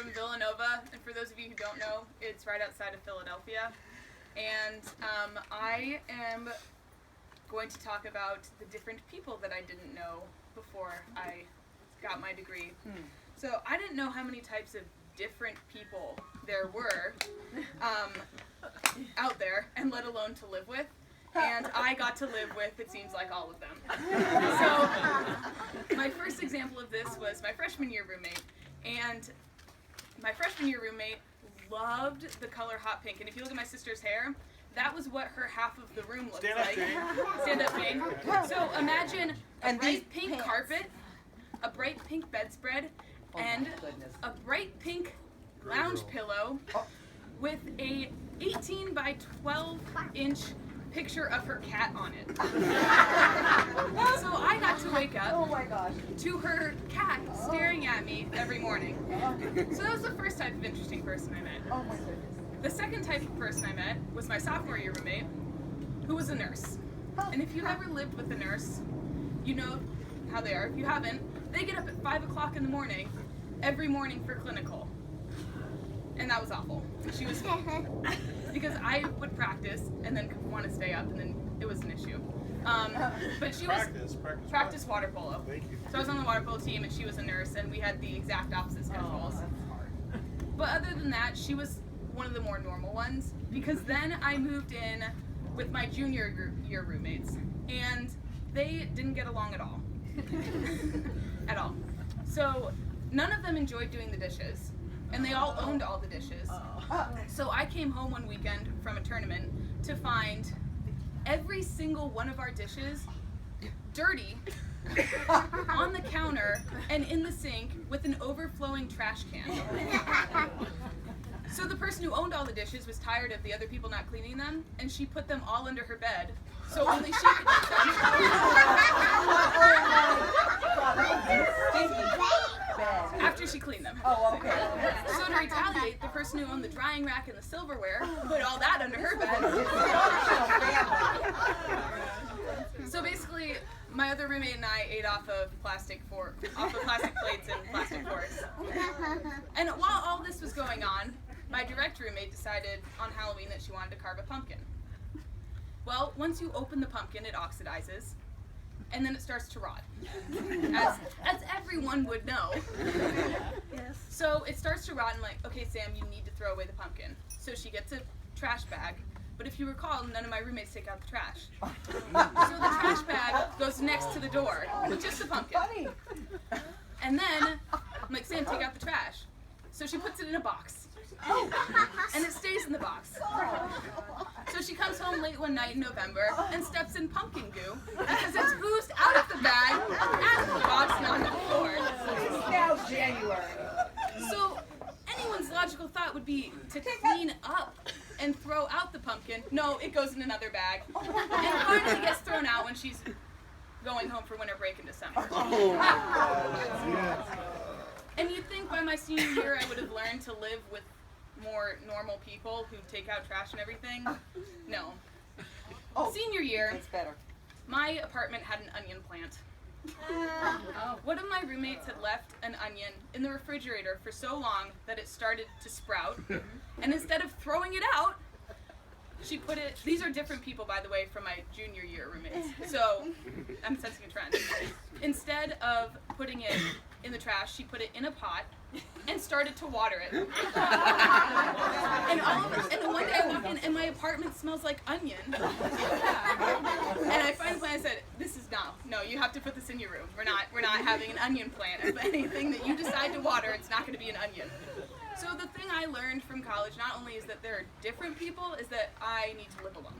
from Villanova, and for those of you who don't know, it's right outside of Philadelphia. And I am going to talk about the different people that I didn't know before I got my degree. So I didn't know how many types of different people there were out there, and let alone to live with. And I got to live with, it seems like, all of them. So my first example of this was my freshman year roommate. And my freshman year roommate loved the color hot pink. And if you look at my sister's hair, that was what her half of the room looked like. Stand up, Jane. So imagine a bright pink carpet, a bright pink bedspread, and a bright pink lounge pillow with a 18 by 12 inch picture of her cat on it. So I got to wake up to her cat staring at me every morning. So that was the first type of interesting person I met. Oh my goodness. The second type of person I met was my sophomore year roommate, who was a nurse. And if you've ever lived with a nurse, you know how they are. If you haven't, they get up at 5 o'clock in the morning, every morning for clinical. And that was awful. She was, because I would practice and then want to stay up, and then it was an issue. But she practice water polo. Thank you. So I was on the water polo team, and she was a nurse, and we had the exact opposite schedules. But other than that, she was one of the more normal ones, because then I moved in with my junior year roommates, and they didn't get along at all. At all. So none of them enjoyed doing the dishes, and they all owned all the dishes. So I came home one weekend from a tournament to find every single one of our dishes dirty on the counter and in the sink with an overflowing trash can. So the person who owned all the dishes was tired of the other people not cleaning them, and she put them all under her bed, so only she could eat them. After she cleaned them. Oh, okay. So to retaliate, the person who owned the drying rack and the silverware put all that under her bed. So basically, my other roommate and I ate off of plastic plates and plastic forks. And while all this was going on, my direct roommate decided on Halloween that she wanted to carve a pumpkin. Well, once you open the pumpkin, it oxidizes, and then it starts to rot, as everyone would know. Yes. So it starts to rot, and like, okay, Sam, you need to throw away the pumpkin. So she gets a trash bag, but if you recall, none of my roommates take out the trash. So the trash bag goes next to the door with just the pumpkin. Funny. And then I'm like, Sam, take out the trash. So she puts it in a box. And it stays in the box. So she comes home late one night in November and steps in pumpkin goo because it's oozed out of the bag and the box and on the floor. It's now January. So anyone's logical thought would be to clean up and throw out the pumpkin. No, it goes in another bag. And finally gets thrown out when she's going home for winter break in December. And you'd think by my senior year I would have learned to live with more normal people who take out trash and everything. No. Senior year, It's better. my apartment had an onion plant. One of my roommates had left an onion in the refrigerator for so long that it started to sprout. And instead of throwing it out, she put it, these are different people, by the way, from my junior year roommates. So I'm sensing a trend. Instead of putting it in the trash, she put it in a pot and started to water it. And then one day I walk in and my apartment smells like onion. And I finally I said, this is no, you have to put this in your room. We're not having an onion plant. If anything that you decide to water, it's not going to be an onion. So the thing I learned from college not only is that there are different people, is that I need to live alone.